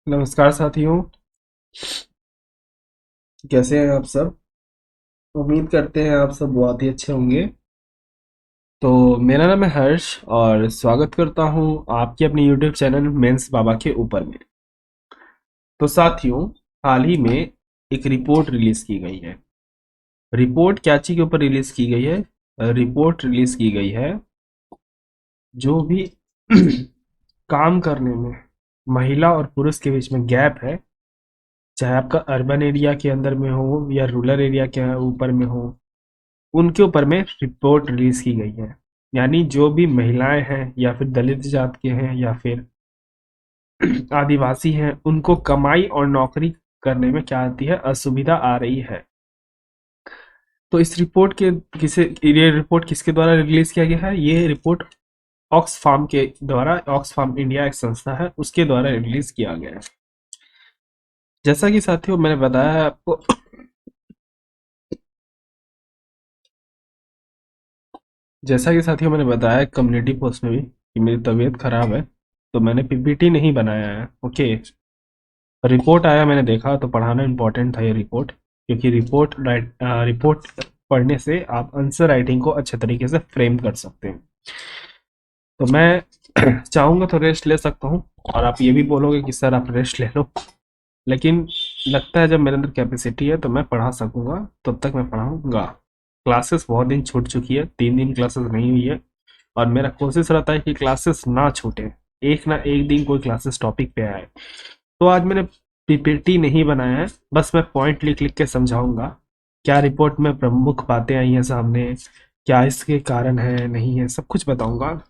नमस्कार साथियों। कैसे हैं आप सब? उम्मीद करते हैं आप सब बहुत ही अच्छे होंगे। तो मेरा नाम है हर्ष और स्वागत करता हूं आपके अपने YouTube चैनल मेंस बाबा के ऊपर में। तो साथियों, हाल ही में एक रिपोर्ट रिलीज की गई है। रिपोर्ट क्या चीज के ऊपर रिलीज की गई है? रिपोर्ट रिलीज की गई है जो भी काम करने में महिला और पुरुष के बीच में गैप है, चाहे आपका अर्बन एरिया के अंदर में हो या रूरल एरिया के ऊपर में हो, उनके ऊपर में रिपोर्ट रिलीज की गई है। यानी जो भी महिलाएं हैं या फिर दलित जात के हैं या फिर आदिवासी हैं, उनको कमाई और नौकरी करने में क्या आती है, असुविधा आ रही है। तो इस रिपोर्ट के किसे ये रिपोर्ट किसके द्वारा रिलीज किया गया है? ये रिपोर्ट ऑक्सफार्म के द्वारा, ऑक्सफार्म इंडिया एक संस्था है, उसके द्वारा रिलीज किया गया है। जैसा कि साथियों मैंने बताया है आपको, जैसा कि साथियों मैंने बताया कम्युनिटी पोस्ट में भी कि मेरी तबीयत खराब है, तो मैंने पीपीटी नहीं बनाया है। ओके। रिपोर्ट आया, मैंने देखा, तो पढ़ाना इम्पोर्टेंट था ये रिपोर्ट, क्योंकि रिपोर्ट पढ़ने से आप आंसर राइटिंग को अच्छे तरीके से फ्रेम कर सकते हैं। तो मैं चाहूँगा तो रेस्ट ले सकता हूँ, और आप ये भी बोलोगे कि सर आप रेस्ट ले लो, लेकिन लगता है जब मेरे अंदर कैपेसिटी है तो मैं पढ़ा सकूंगा, तब तक मैं पढ़ाऊंगा। क्लासेस बहुत दिन छूट चुकी है, 3 दिन क्लासेस नहीं हुई है, और मेरा कोशिश रहता है कि क्लासेस ना छूटे, एक ना एक दिन कोई क्लासेस टॉपिक पे आए। तो आज मैंने पीपीटी नहीं बनाया है, बस मैं पॉइंट लिख लिख के समझाऊंगा। क्या रिपोर्ट में प्रमुख बातें आई हैं सामने, क्या इसके कारण है नहीं है, सब कुछ बताऊंगा।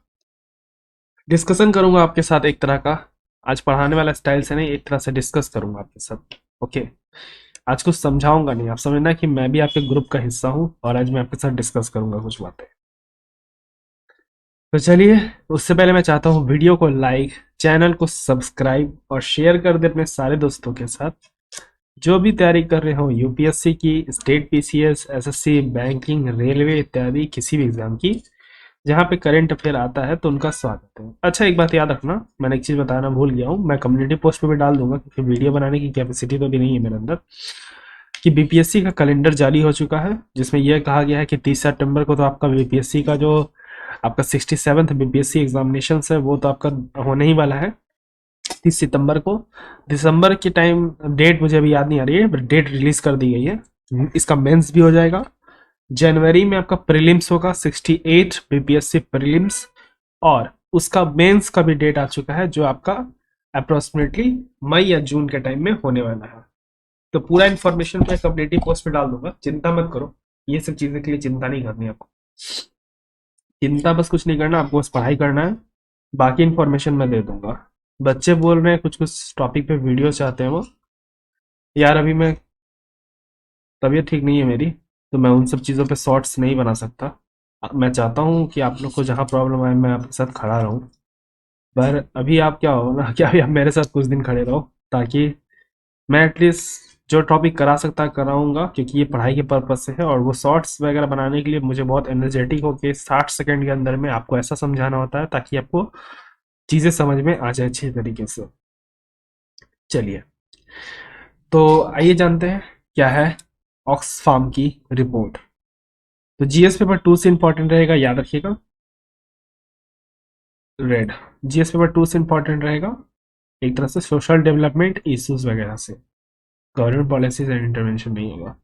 डिस्कशन करूंगा आपके साथ एक तरह का। आज पढ़ाने वाला स्टाइल से नहीं, एक तरह से डिस्कस करूंगा आपके साथ। ओके। आज कुछ समझाऊंगा नहीं, आप समझना कि मैं भी आपके ग्रुप का हिस्सा हूँ, और आज मैं आपके साथ डिस्कस करूंगा कुछ बातें। तो चलिए, उससे पहले मैं चाहता हूँ वीडियो को लाइक, चैनल को सब्सक्राइब और शेयर कर दे अपने सारे दोस्तों के साथ, जो भी तैयारी कर रहे हो यूपीएससी की, state PCS, SSC, banking, railway इत्यादि किसी भी एग्जाम की, जहाँ पे करंट अफेयर आता है, तो उनका स्वागत है। अच्छा, एक बात याद रखना, मैंने एक चीज़ बताना भूल गया हूँ, मैं कम्युनिटी पोस्ट पे भी डाल दूंगा, क्योंकि वीडियो बनाने की कैपेसिटी तो भी नहीं है मेरे अंदर, कि बीपीएससी का कैलेंडर जारी हो चुका है, जिसमें यह कहा गया है कि 30 सितंबर को तो आपका बीपीएससी का जो आपका 67th बीपीएससी एग्जामिनेशन है, वो तो आपका होने ही वाला है 30 सितंबर को। दिसंबर की टाइम डेट मुझे अभी याद नहीं आ रही है, बट डेट रिलीज कर दी गई है। इसका मेंस भी हो जाएगा। जनवरी में आपका प्रीलिम्स होगा, 68 बीपीएससी प्रीलिम्स, और उसका मेंस का भी डेट आ चुका है, जो आपका अप्रोक्सीमेटली मई या जून के टाइम में होने वाला है। तो पूरा इन्फॉर्मेशन मैं कम्युनिटी पोस्ट पे डाल दूंगा, चिंता मत करो। ये सब चीजें के लिए चिंता नहीं करनी आपको। चिंता बस कुछ नहीं करना, आपको बस पढ़ाई करना है, बाकी इन्फॉर्मेशन मैं दे दूंगा। बच्चे बोल रहे हैं कुछ कुछ टॉपिक पे वीडियो चाहते हैं वो। यार अभी मैं, तबीयत ठीक नहीं है मेरी, तो मैं उन सब चीज़ों पे शॉर्ट्स नहीं बना सकता। मैं चाहता हूँ कि आप लोग को जहाँ प्रॉब्लम आए मैं आपके साथ खड़ा रहूँ, पर अभी आप क्या हो ना, क्या अभी आप मेरे साथ कुछ दिन खड़े रहो, ताकि मैं एटलीस्ट जो टॉपिक करा सकता कराऊंगा, क्योंकि ये पढ़ाई के पर्पज से है, और वो शॉर्ट्स वगैरह बनाने के लिए मुझे बहुत एनर्जेटिक होकर 60 सेकंड के अंदर में आपको ऐसा समझाना होता है, ताकि आपको चीज़ें समझ में आ जाए अच्छी तरीके से। चलिए, तो आइए जानते हैं क्या है ऑक्सफार्म की रिपोर्ट। तो जीएस पेपर 2 से इंपॉर्टेंट रहेगा, याद रखिएगा। रेड, जीएस पेपर 2 से इंपॉर्टेंट रहेगा, एक तरह से सोशल डेवलपमेंट इश्यूज वगैरह से, गवर्नमेंट पॉलिसीज एंड इंटरवेंशन नहीं होगा।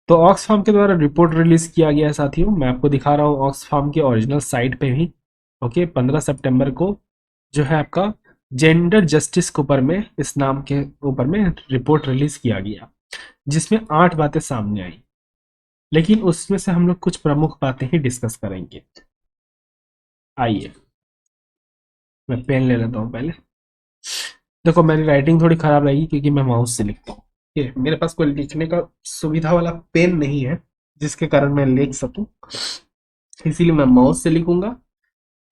तो ऑक्सफार्म के द्वारा रिपोर्ट रिलीज किया गया है साथियों, मैं आपको दिखा रहा हूँ ऑक्सफार्म के ओरिजिनल साइट पे भी। ओके, 15 सितंबर को जो है आपका जेंडर जस्टिस के ऊपर में, इस नाम के ऊपर में रिपोर्ट रिलीज किया गया, जिसमें 8 बातें सामने आई, लेकिन उसमें से हम लोग कुछ प्रमुख बातें ही डिस्कस करेंगे। आइए, मैं पेन ले लेता हूँ पहले। देखो, मेरी राइटिंग थोड़ी खराब रहेगी, क्योंकि मैं माउस से लिखता हूँ। ये मेरे पास कोई लिखने का सुविधा वाला पेन नहीं है, जिसके कारण मैं लिख सकूं, इसीलिए मैं माउस से लिखूंगा।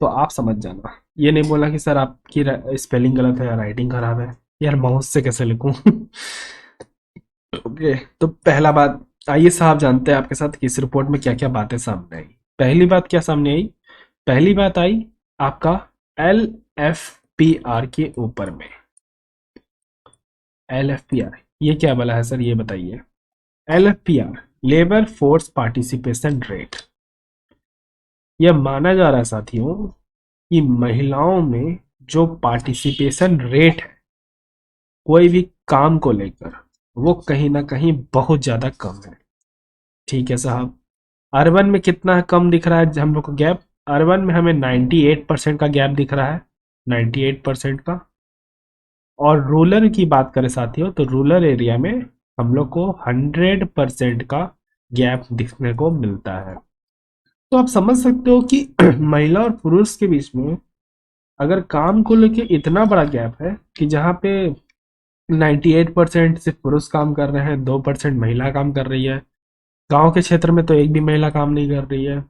तो आप समझ जाना, ये नहीं बोला कि सर आपकी स्पेलिंग गलत है या राइटिंग खराब है, यार माउस से कैसे लिखूं। ओके, तो पहला बात, आइए साहब जानते हैं आपके साथ कि इस रिपोर्ट में क्या क्या बातें सामने आई। पहली बात क्या सामने आई? पहली बात आई आपका एल एफ पी आर के ऊपर में। LFPR ये क्या बोला है सर, ये बताइए। LFPR labour force participation rate, यह माना जा रहा है साथियों कि महिलाओं में जो पार्टिसिपेशन रेट है कोई भी काम को लेकर, वो कहीं ना कहीं बहुत ज्यादा कम है। ठीक है साहब। अर्बन में कितना कम दिख रहा है हम लोग को गैप? अर्बन में हमें 98% का गैप दिख रहा है, 98% का। और रूरल की बात करें साथियों तो रूरल एरिया में हम लोग को 100% का गैप दिखने को मिलता है। तो आप समझ सकते हो कि महिला और पुरुष के बीच में अगर काम को लेके इतना बड़ा गैप है कि जहाँ पे 98% सिर्फ पुरुष काम कर रहे हैं, 2% महिला काम कर रही है, गांव के क्षेत्र में तो एक भी महिला काम नहीं कर रही है।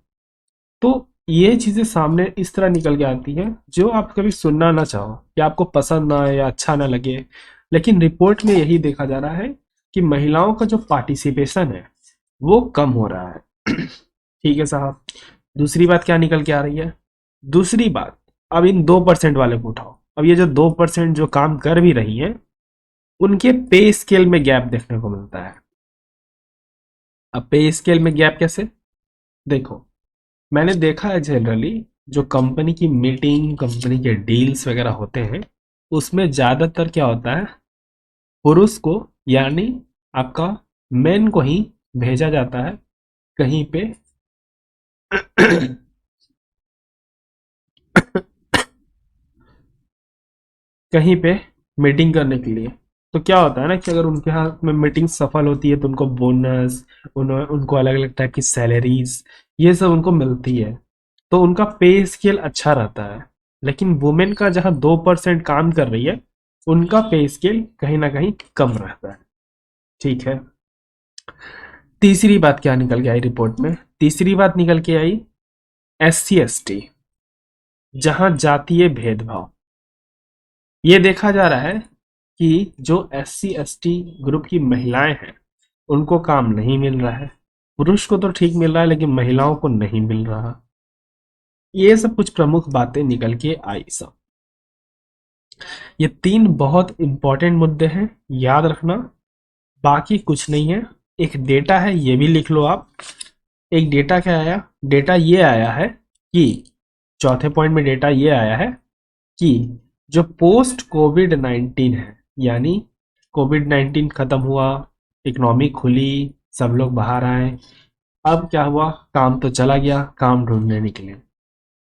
तो ये चीजें सामने इस तरह निकल के आती हैं जो आप कभी सुनना ना चाहो या आपको पसंद ना आए या अच्छा ना लगे, लेकिन रिपोर्ट में यही देखा जा रहा है कि महिलाओं का जो पार्टिसिपेशन है वो कम हो रहा है। ठीक है साहब। दूसरी बात क्या निकल के आ रही है? दूसरी बात, अब इन 2% वाले को उठाओ। अब ये जो 2% जो काम कर भी रही हैं उनके पे स्केल में गैप देखने को मिलता है। अब पे स्केल में गैप कैसे? देखो, मैंने देखा है जनरली जो कंपनी की मीटिंग, कंपनी के डील्स वगैरह होते हैं, उसमें ज्यादातर क्या होता है, पुरुष को यानी आपका मेन को ही भेजा जाता है कहीं पे कहीं पे मीटिंग करने के लिए। तो क्या होता है ना कि अगर उनके हाथ में मीटिंग सफल होती है तो उनको बोनस, उनको अलग अलग टाइप की सैलरीज, ये सब उनको मिलती है। तो उनका पे स्केल अच्छा रहता है। लेकिन वुमेन का जहाँ 2% काम कर रही है उनका पे स्केल कहीं ना कहीं कम रहता है। ठीक है। तीसरी बात क्या निकल के आई रिपोर्ट में? तीसरी बात निकल के आई SC ST, जहां जातीय भेदभाव। ये देखा जा रहा है कि जो SC ST ग्रुप की महिलाएं हैं उनको काम नहीं मिल रहा है। पुरुष को तो ठीक मिल रहा है लेकिन महिलाओं को नहीं मिल रहा। ये सब कुछ प्रमुख बातें निकल के आई सब। ये 3 बहुत इंपॉर्टेंट मुद्दे हैं, याद रखना। बाकी कुछ नहीं है। एक डेटा है, ये भी लिख लो आप। एक डेटा क्या आया? डेटा ये आया है कि चौथे पॉइंट में डेटा ये आया है कि जो पोस्ट कोविड 19 है, यानी कोविड 19 खत्म हुआ, इकोनॉमी खुली, सब लोग बाहर आए, अब क्या हुआ, काम तो चला गया, काम ढूंढने निकले।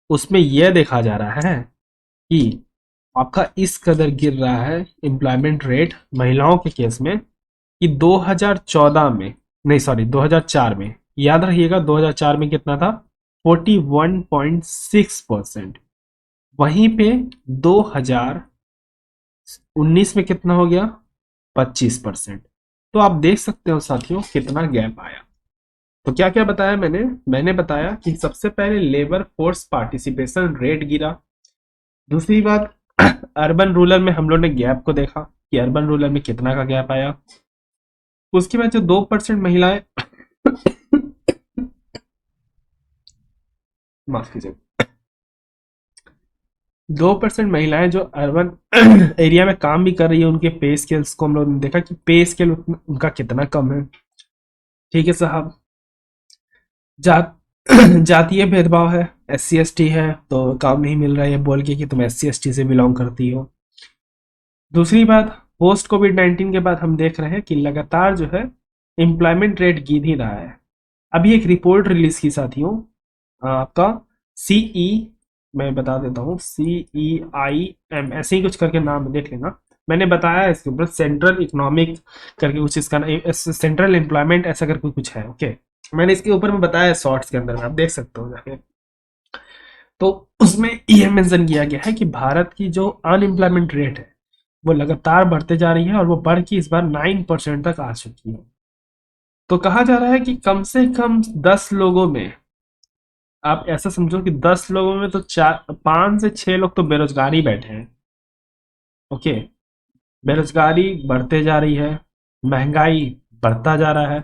उसमें यह देखा जा रहा है कि आपका इस कदर गिर रहा है एम्प्लॉयमेंट रेट महिलाओं के केस में कि 2014 में, नहीं सॉरी 2004 में, याद रखिएगा 2004 में कितना था, 41.6%। वहीं पे 2019 में कितना हो गया, 25%। तो आप देख सकते हो साथियों कितना गैप आया। तो क्या क्या बताया मैंने बताया कि सबसे पहले लेबर फोर्स पार्टिसिपेशन रेट गिरा। दूसरी बात, अर्बन रूरल में हम लोग ने गैप को देखा कि अर्बन रूरल में कितना का गैप आया। उसके बाद जो 2% महिलाएं माफ कीजिए, 2% महिलाएं जो अर्बन एरिया में काम भी कर रही है उनके पे स्केल्स को हम लोग ने देखा कि पे स्केल उनका कितना कम है। ठीक है साहब। जात जातीय भेदभाव है, SC ST है तो काम नहीं मिल रहा है बोल के कि तुम SC ST से बिलोंग करती हो। दूसरी बात, पोस्ट कोविड 19 के बाद हम देख रहे हैं कि लगातार जो है एम्प्लॉयमेंट रेट गिर ही रहा है। अभी एक रिपोर्ट रिलीज की साथियों, आपका सीई, मैं बता देता हूँ, CEIM ऐसे ही कुछ करके नाम देख लेना। मैंने बताया है इसके ऊपर सेंट्रल इकोनॉमिक करके कुछ, इसका सेंट्रल एम्प्लॉयमेंट ऐसा करके कुछ है। ओके, मैंने इसके ऊपर में बताया है शॉर्ट्स के अंदर में, आप देख सकते हो जाके। तो उसमें यह मेंशन किया गया है कि भारत की जो अनएम्प्लॉयमेंट रेट है वो लगातार बढ़ते जा रही है और वो बढ़ के इस बार 9% तक आ चुकी है। तो कहा जा रहा है कि कम से कम 10 लोगों में, आप ऐसा समझो कि 10 लोगों में तो 5 से 6 लोग तो बेरोजगार ही बैठे हैं। ओके, बेरोजगारी बढ़ते जा रही है, महंगाई बढ़ता जा रहा है।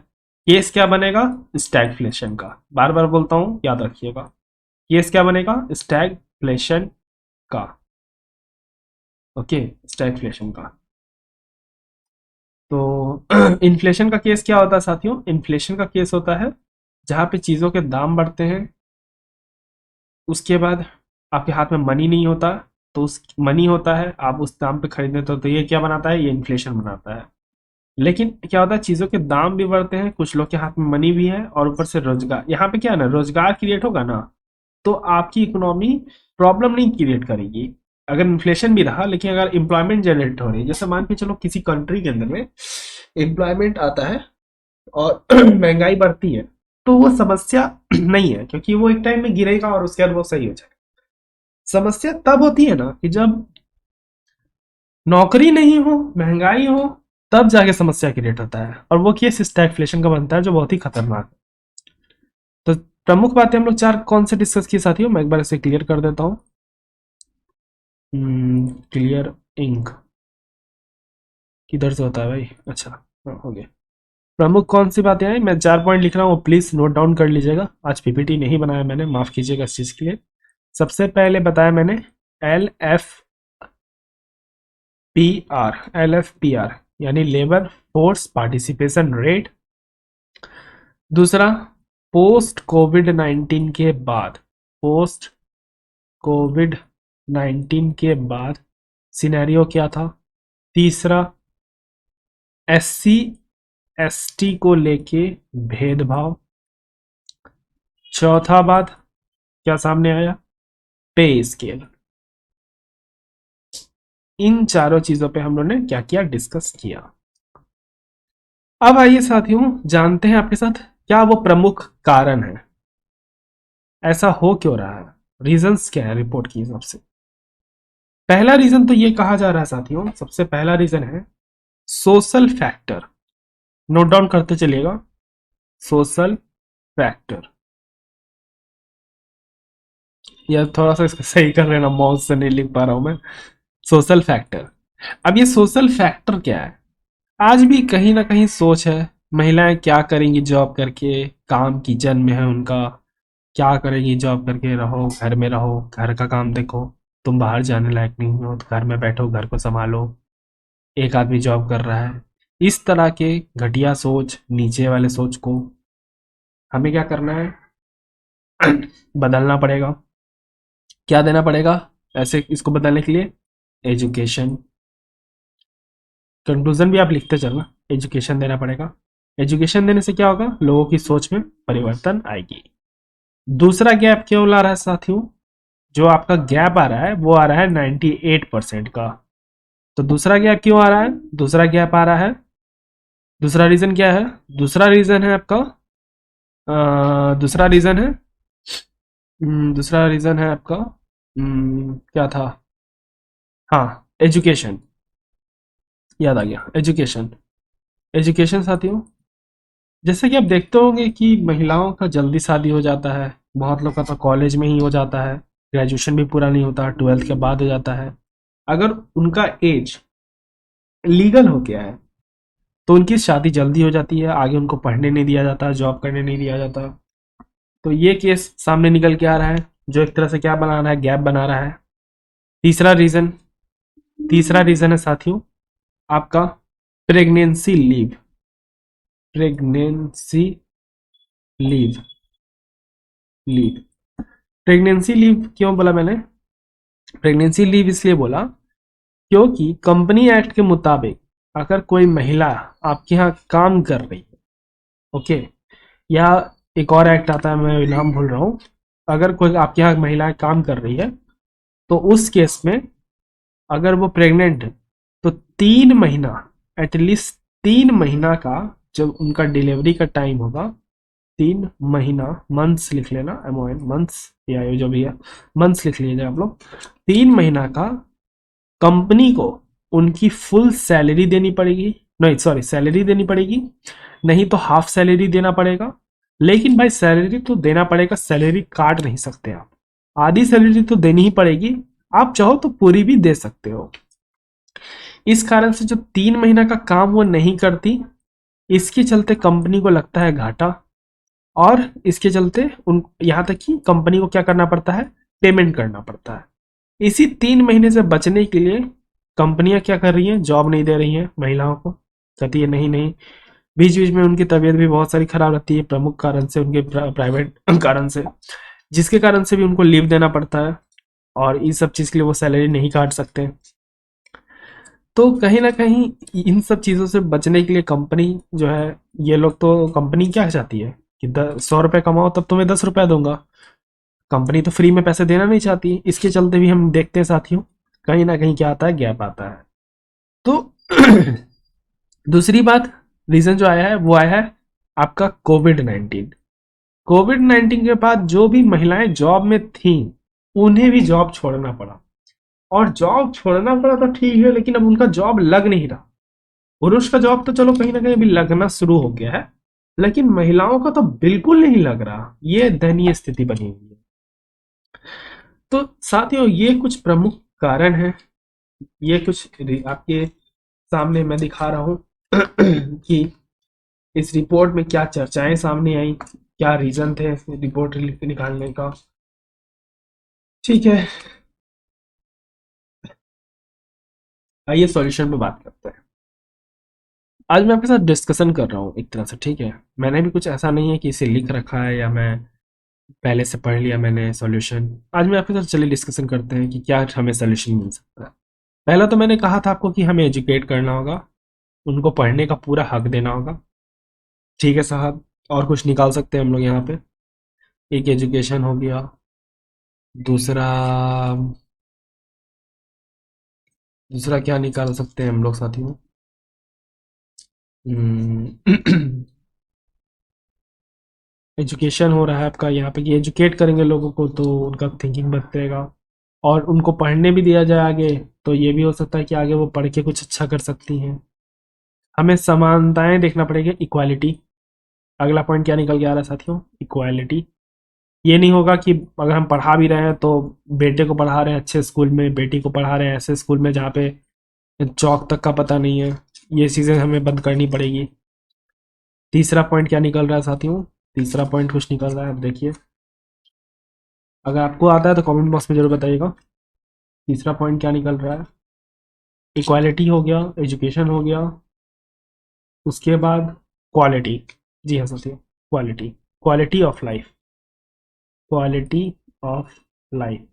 केस क्या बनेगा? स्टैगफ्लेशन का। बार बार बोलता हूँ, याद रखिएगा। केस क्या बनेगा? स्टैगफ्लेशन का। ओके, स्टैगफ्लेशन का। तो इन्फ्लेशन का केस क्या होता है साथियों? इन्फ्लेशन का केस होता है जहाँ पे चीज़ों के दाम बढ़ते हैं, उसके बाद आपके हाथ में मनी नहीं होता, तो उस मनी होता है, आप उस दाम पे खरीदते हो, तो ये क्या बनाता है? ये इन्फ्लेशन बनाता है। लेकिन क्या होता है, चीज़ों के दाम भी बढ़ते हैं, कुछ लोग के हाथ में मनी भी है, और ऊपर से रोजगार, यहाँ पे क्या है ना, रोजगार क्रिएट होगा ना, तो आपकी इकोनॉमी प्रॉब्लम नहीं क्रिएट करेगी। अगर इन्फ्लेशन भी रहा, लेकिन अगर एम्प्लॉयमेंट जनरेट हो रही है, जैसे मान के चलो किसी कंट्री के अंदर में एम्प्लॉयमेंट आता है और महंगाई बढ़ती है, तो वो समस्या नहीं है, क्योंकि वो एक टाइम में गिरेगा और उसके बाद वो सही हो जाएगा। समस्या तब होती है ना कि जब नौकरी नहीं हो, महंगाई हो, तब जाके समस्या क्रिएट होता है, और वो केस स्टैगफ्लेशन का बनता है, जो बहुत ही खतरनाक है। तो प्रमुख बातें हम लोग चार कौन से डिस्कस की साथियों, मैं एक बार इसे क्लियर कर देता हूँ। क्लियर इंक किधर से होता है भाई? अच्छा, हाँ, हो गया। प्रमुख कौन सी बातें हैं, मैं 4 पॉइंट लिख रहा हूँ, प्लीज नोट डाउन कर लीजिएगा। आज पीपीटी नहीं बनाया मैंने, माफ कीजिएगा इस चीज के लिए। सबसे पहले बताया मैंने LFPR यानी लेबर फोर्स पार्टिसिपेशन रेट। दूसरा, पोस्ट कोविड 19 के बाद, पोस्ट कोविड 19 के बाद सिनेरियो क्या था। तीसरा, SC ST को लेके भेदभाव। चौथा बात क्या सामने आया, पे स्केल। इन चारों चीजों पे हम लोगों ने क्या किया, डिस्कस किया। अब आइए साथियों, जानते हैं आपके साथ क्या वो प्रमुख कारण है, ऐसा हो क्यों रहा है, रीजंस क्या है रिपोर्ट के हिसाब से। पहला रीजन तो ये कहा जा रहा है साथियों, सबसे पहला रीजन है सोशल फैक्टर। नोट डाउन करते चलिएगा, सोशल फैक्टर। या थोड़ा सा इसको सही कर लेना, माउस से नहीं लिख पा रहा हूं मैं। Social factor. अब ये सोशल फैक्टर क्या है? आज भी कहीं ना कहीं सोच है, महिलाएं क्या करेंगी जॉब करके, काम किचन में है उनका, क्या करेगी जॉब करके, रहो घर में, रहो घर का काम देखो, तुम बाहर जाने लायक नहीं हो तो घर में बैठो, घर को संभालो, एक आदमी जॉब कर रहा है। इस तरह के घटिया सोच, नीचे वाले सोच को हमें क्या करना है, बदलना पड़ेगा। क्या देना पड़ेगा ऐसे इसको बदलने के लिए? एजुकेशन। कंक्लूजन भी आप लिखते चलना, एजुकेशन देना पड़ेगा। एजुकेशन देने से क्या होगा, लोगों की सोच में परिवर्तन आएगी। दूसरा गैप क्यों ला रहा है साथियों, जो आपका गैप आ रहा है वो आ रहा है 98% का। तो दूसरा गैप क्यों आ रहा है, दूसरा गैप आ रहा है, दूसरा रीजन क्या है? दूसरा रीजन है आपका दूसरा रीजन है दूसरा रीजन है आपका क्या था, हाँ, एजुकेशन। याद आ गया, एजुकेशन। एजुकेशन साथियों, जैसे कि आप देखते होंगे कि महिलाओं का जल्दी शादी हो जाता है, बहुत लोग का तो कॉलेज में ही हो जाता है, ग्रेजुएशन भी पूरा नहीं होता, 12th के बाद हो जाता है। अगर उनका एज लीगल हो गया है, तो उनकी शादी जल्दी हो जाती है, आगे उनको पढ़ने नहीं दिया जाता, जॉब करने नहीं दिया जाता। तो ये केस सामने निकल के आ रहा है, जो एक तरह से क्या बना रहा है, गैप बना रहा है। तीसरा रीजन, तीसरा रीजन है साथियों आपका pregnancy leave. Pregnancy leave, leave. Pregnancy leave क्यों बोला मैंने? प्रेगनेंसी लीव इसलिए बोला क्योंकि कंपनी एक्ट के मुताबिक अगर कोई महिला आपके यहाँ काम कर रही है, ओके, या एक और एक्ट आता है, मैं नाम भूल रहा हूँ, अगर कोई आपके यहाँ महिला काम कर रही है, तो उस केस में अगर वो प्रेग्नेंट है, तो 3 महीना, एटलीस्ट 3 महीना का, जब उनका डिलीवरी का टाइम होगा, 3 महीना, मंथ्स लिख लेना, MON मंथ्स, या जो भी है मंथ्स लिख लीजिए आप लोग। 3 महीना का कंपनी को उनकी फुल सैलरी देनी पड़ेगी, नहीं सॉरी, सैलरी देनी पड़ेगी, नहीं तो हाफ सैलरी देना पड़ेगा। लेकिन भाई सैलरी तो देना पड़ेगा, सैलरी काट नहीं सकते आप, आधी सैलरी तो देनी ही पड़ेगी, आप चाहो तो पूरी भी दे सकते हो। इस कारण से जो 3 महीना का काम वो नहीं करती, इसके चलते कंपनी को लगता है घाटा, और इसके चलते उन यहाँ तक कि कंपनी को क्या करना पड़ता है, पेमेंट करना पड़ता है। इसी 3 महीने से बचने के लिए कंपनियां क्या कर रही हैं, जॉब नहीं दे रही हैं महिलाओं को, कहती है नहीं नहीं। बीच बीच में उनकी तबीयत भी बहुत सारी खराब रहती है, प्रमुख कारण से, उनके प्राइवेट कारण से, जिसके कारण से भी उनको लीव देना पड़ता है, और इस सब चीज़ के लिए वो सैलरी नहीं काट सकते। तो कहीं ना कहीं इन सब चीज़ों से बचने के लिए कंपनी जो है, ये लोग तो, कंपनी क्या चाहती है कि 100 रुपये कमाओ तब तुम्हें 10 रुपया दूंगा। कंपनी तो फ्री में पैसे देना नहीं चाहती। इसके चलते भी हम देखते हैं साथियों, कहीं ना कहीं क्या आता है, गैप आता है। तो दूसरी बात, रीजन जो आया है वो आया है आपका कोविड 19। कोविड 19 के बाद जो भी महिलाएं जॉब में थी, उन्हें भी जॉब छोड़ना पड़ा। और जॉब छोड़ना पड़ा तो ठीक है, लेकिन अब उनका जॉब लग नहीं रहा। पुरुष का जॉब तो चलो कहीं ना कहीं भी लगना शुरू हो गया है, लेकिन महिलाओं का तो बिल्कुल नहीं लग रहा। ये दयनीय स्थिति बनी हुई है। तो साथियों, ये कुछ प्रमुख कारण हैं। ये कुछ आपके सामने मैं दिखा रहा हूं कि इस रिपोर्ट में क्या चर्चाएं सामने आई, क्या रीजन थे रिपोर्ट निकालने का। ठीक है, आइए सॉल्यूशन पे बात करते हैं। आज मैं आपके साथ डिस्कशन कर रहा हूँ एक तरह से, ठीक है। मैंने भी कुछ ऐसा नहीं है कि इसे लिख रखा है या मैं पहले से पढ़ लिया मैंने सॉल्यूशन। आज मैं आपके साथ चलिए डिस्कशन करते हैं कि क्या हमें सॉल्यूशन मिल सकता है। पहला तो मैंने कहा था आपको कि हमें एजुकेट करना होगा, उनको पढ़ने का पूरा हक देना होगा। ठीक है साहब, और कुछ निकाल सकते हैं हम लोग यहाँ पे। एक एजुकेशन हो गया, दूसरा, दूसरा क्या निकाल सकते हैं हम लोग साथियों। एजुकेशन हो रहा है आपका यहाँ पे कि एजुकेट करेंगे लोगों को तो उनका थिंकिंग बढ़ेगा, और उनको पढ़ने भी दिया जाए आगे, तो ये भी हो सकता है कि आगे वो पढ़ के कुछ अच्छा कर सकती हैं। हमें समानताएं देखना पड़ेगी, इक्वालिटी। अगला पॉइंट क्या निकल के आ रहा है साथियों, इक्वालिटी। ये नहीं होगा कि अगर हम पढ़ा भी रहे हैं तो बेटे को पढ़ा रहे हैं अच्छे स्कूल में, बेटी को पढ़ा रहे हैं ऐसे स्कूल में जहाँ पे चौक तक का पता नहीं है। ये चीज़ें हमें बंद करनी पड़ेगी। तीसरा पॉइंट क्या निकल रहा है साथियों, तीसरा पॉइंट कुछ निकल रहा है, आप देखिए। अगर आपको आता है तो कमेंट बॉक्स में जरूर बताइएगा। तीसरा पॉइंट क्या निकल रहा है, इक्वालिटी हो गया, एजुकेशन हो गया, उसके बाद क्वालिटी। जी हाँ साथियों, quality, quality of life, quality of life.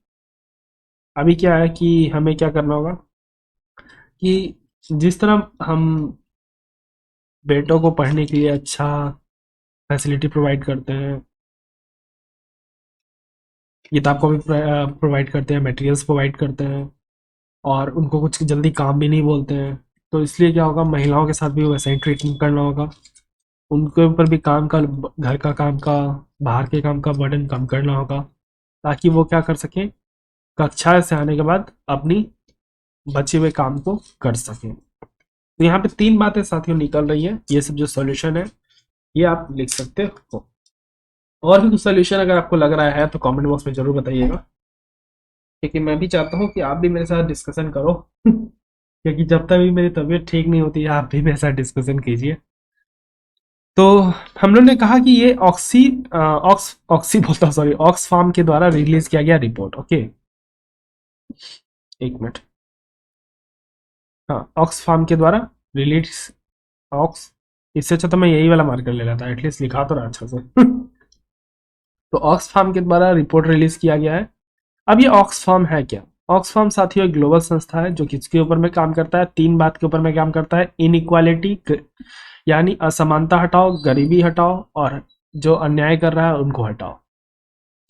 अभी क्या है कि हमें क्या करना होगा कि जिस तरह हम बेटों को पढ़ने के लिए अच्छा फैसिलिटी प्रोवाइड करते हैं, किताब को भी प्रोवाइड करते हैं, मटेरियल्स प्रोवाइड करते हैं, और उनको कुछ जल्दी काम भी नहीं बोलते हैं, तो इसलिए क्या होगा, महिलाओं के साथ भी वैसा ही ट्रीटमेंट करना होगा। उनके ऊपर भी काम का, घर का काम का, बाहर के काम का बर्डन कम करना होगा, ताकि वो क्या कर सकें, कक्षा से आने के बाद अपनी बचे हुए काम को कर सकें। तो यहाँ पे 3 बातें साथियों निकल रही है। ये सब जो सॉल्यूशन है ये आप लिख सकते हो। और भी कुछ सॉल्यूशन अगर आपको लग रहा है तो कमेंट बॉक्स में जरूर बताइएगा, क्योंकि मैं भी चाहता हूँ कि आप भी मेरे साथ डिस्कशन करो क्योंकि जब तक भी मेरी तबीयत ठीक नहीं होती है, आप भी मेरे साथ डिस्कशन कीजिए। तो हम लोग ने कहा कि ये ऑक्सी बोलता हूँ, सॉरी, ऑक्सफार्म के द्वारा रिलीज किया गया रिपोर्ट। ओके, एक मिनट। हाँ, ऑक्सफार्म के द्वारा रिलीज, ऑक्स, इससे अच्छा तो मैं यही वाला मार्कर ले लेता, एटलीस्ट लिखा तो रहा अच्छा से तो ऑक्सफार्म के द्वारा रिपोर्ट रिलीज किया गया है। अब ये ऑक्सफार्म है क्या? ऑक्सफार्म साथियों एक ग्लोबल संस्था है जो किसके ऊपर में काम करता है, 3 बात के ऊपर में काम करता है। इनइक्वालिटी यानी असमानता हटाओ, गरीबी हटाओ, और जो अन्याय कर रहा है उनको हटाओ।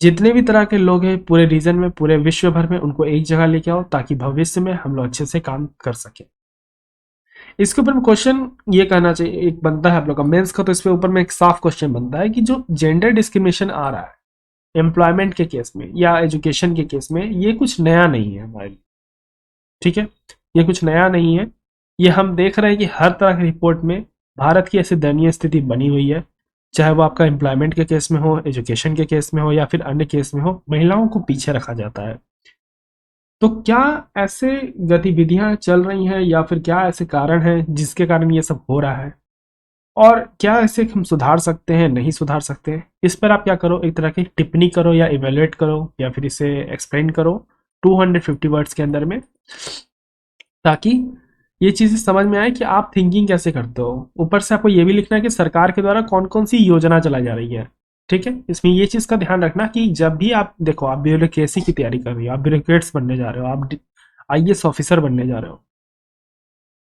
जितने भी तरह के लोग हैं पूरे रीजन में, पूरे विश्व भर में, उनको एक जगह लेके आओ ताकि भविष्य में हम लोग अच्छे से काम कर सके। इसके ऊपर में क्वेश्चन ये कहना चाहिए, एक बनता है आप लोग का मेंस का, तो इसके ऊपर में एक साफ क्वेश्चन बनता है कि जो जेंडर डिस्क्रिमिनेशन आ रहा है एम्प्लॉयमेंट के केस में या एजुकेशन के केस में, ये कुछ नया नहीं है हमारे लिए। ठीक है, ये कुछ नया नहीं है। ये हम देख रहे हैं कि हर तरह की रिपोर्ट में भारत की ऐसी दयनीय स्थिति बनी हुई है, चाहे वो आपका एम्प्लॉयमेंट के केस में हो, एजुकेशन के केस में हो, या फिर अन्य केस में हो, महिलाओं को पीछे रखा जाता है। तो क्या ऐसे गतिविधियां चल रही हैं या फिर क्या ऐसे कारण हैं जिसके कारण ये सब हो रहा है, और क्या ऐसे हम सुधार सकते हैं, नहीं सुधार सकते हैं? इस पर आप क्या करो, एक तरह की टिप्पणी करो या इवेलुएट करो या फिर इसे एक्सप्लेन करो 250 वर्ड्स के अंदर में, ताकि ये चीजें समझ में आए कि आप थिंकिंग कैसे करते हो। ऊपर से आपको ये भी लिखना है कि सरकार के द्वारा कौन कौन सी योजना चलाई जा रही है। ठीक है, इसमें ये चीज का ध्यान रखना कि जब भी आप देखो, आप ब्यूरोक्रेसी की तैयारी कर रही हो, आप ब्यूरोक्रेट्स बनने जा रहे हो, आप आईएएस ऑफिसर बनने जा रहे हो,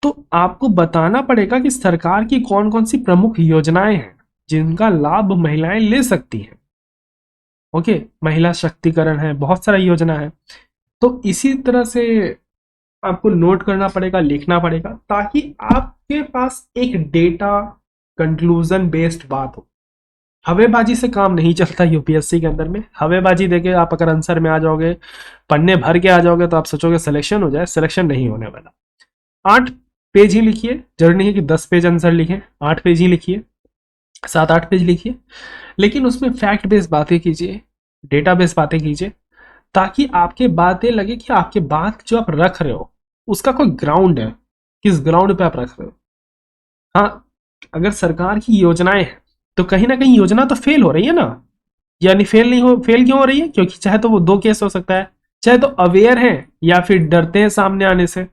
तो आपको बताना पड़ेगा कि सरकार की कौन कौन सी प्रमुख योजनाएं हैं जिनका लाभ महिलाएं ले सकती हैं। ओके, महिला शक्तिकरण है, बहुत सारा योजना है। तो इसी तरह से आपको नोट करना पड़ेगा, लिखना पड़ेगा, ताकि आपके पास एक डेटा कंक्लूजन बेस्ड बात हो। हवेबाजी से काम नहीं चलता यूपीएससी के अंदर में। हवेबाजी देके आप अगर आंसर में आ जाओगे, पन्ने भर के आ जाओगे, तो आप सोचोगे सिलेक्शन हो जाए, सिलेक्शन नहीं होने वाला। 8 पेज ही लिखिए, जरूरी नहीं है कि 10 पेज आंसर लिखें, 8 पेज ही लिखिए, 7-8 पेज लिखिए, लेकिन उसमें फैक्ट बेस्ड बातें कीजिए, डेटा बेस्ड बातें कीजिए, ताकि आपके बातें लगे कि आपके बात जो आप रख रहे हो उसका कोई ग्राउंड है, किस ग्राउंड पे आप रख रहे हो। हाँ, अगर सरकार की योजनाएं हैं तो कहीं ना कहीं योजना तो फेल हो रही है ना। यानी फेल नहीं हो, फेल क्यों हो रही है? क्योंकि चाहे तो वो दो केस हो सकता है, चाहे तो अवेयर है या फिर डरते हैं सामने आने से।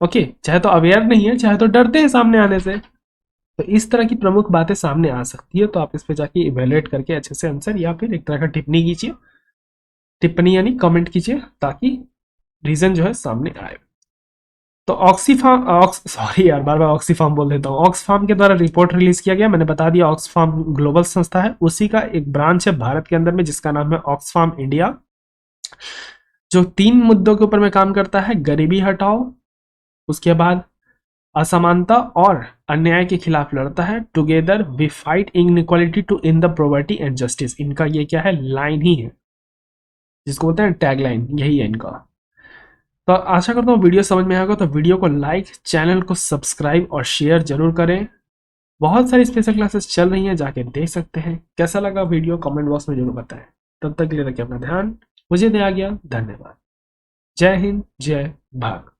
ओके, चाहे तो अवेयर नहीं है, चाहे तो डरते हैं सामने आने से। तो इस तरह की प्रमुख बातें सामने आ सकती है, तो आप इस पे जाके इवेलुएट करके अच्छे से आंसर या फिर एक तरह का टिप्पणी कीजिए, टिप्पणी यानी कमेंट कीजिए, ताकि रीजन जो है सामने आए। तो ऑक्सीफार्म, सॉरी यार, बार बार ऑक्सीफार्म बोल देता हूँ। ऑक्सफार्म के द्वारा रिपोर्ट रिलीज किया गया, मैंने बता दिया, ऑक्सफार्म ग्लोबल संस्था है, उसी का एक ब्रांच है भारत के अंदर में जिसका नाम है ऑक्सफार्म इंडिया, जो 3 मुद्दों के ऊपर में काम करता है। गरीबी हटाओ, उसके बाद असमानता और अन्याय के खिलाफ लड़ता है। Together we fight inequality to end the poverty and justice, इनका ये क्या है, लाइन ही है, जिसको बोलते हैं टैग लाइन, यही है इनका। तो आशा करता हूँ वीडियो समझ में आएगा, तो वीडियो को लाइक, चैनल को सब्सक्राइब और शेयर जरूर करें। बहुत सारी स्पेशल क्लासेस चल रही हैं, जाके देख सकते हैं। कैसा लगा वीडियो कमेंट बॉक्स में जरूर बताएं। तब तक के लिए रखें अपना ध्यान, मुझे दिया गया, धन्यवाद। जय हिंद, जय भारत।